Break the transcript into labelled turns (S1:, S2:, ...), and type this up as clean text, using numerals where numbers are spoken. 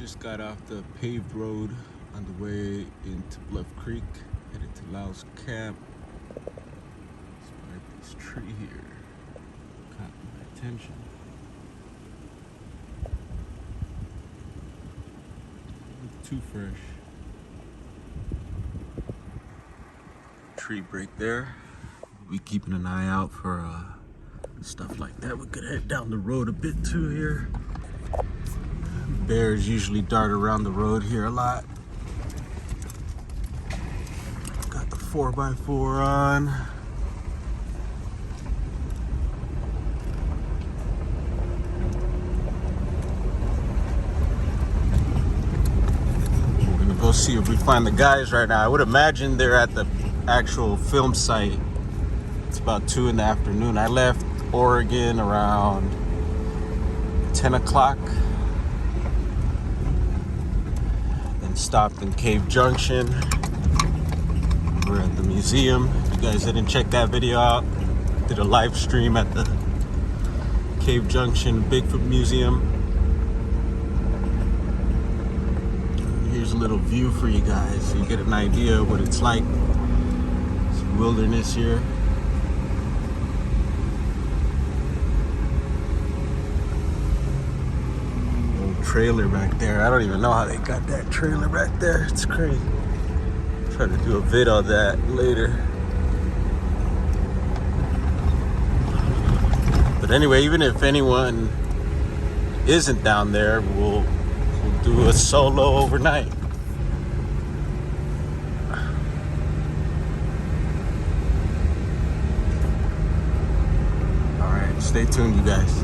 S1: Just got off the paved road on the way into Bluff Creek, headed to Laos Camp. Spied this tree here, caught my attention. Not too fresh. Tree break there. We'll be keeping an eye out for stuff like that. We could head down the road a bit too here. Bears usually dart around the road here a lot. Got the 4x4 on. We're gonna go see if we find the guys right now. I would imagine they're at the actual film site. It's about 2 in the afternoon. I left Oregon around 10 o'clock. Stopped in Cave Junction. We're at the museum. If you guys didn't check that video out, did a live stream at the Cave Junction Bigfoot Museum. Here's a little view for you guys so you get an idea of what it's like. It's wilderness here. Trailer back there. I don't even know how they got that trailer back there. It's crazy. Try to do a vid on that later. But anyway, even if anyone isn't down there, we'll do a solo overnight. All right, stay tuned, you guys.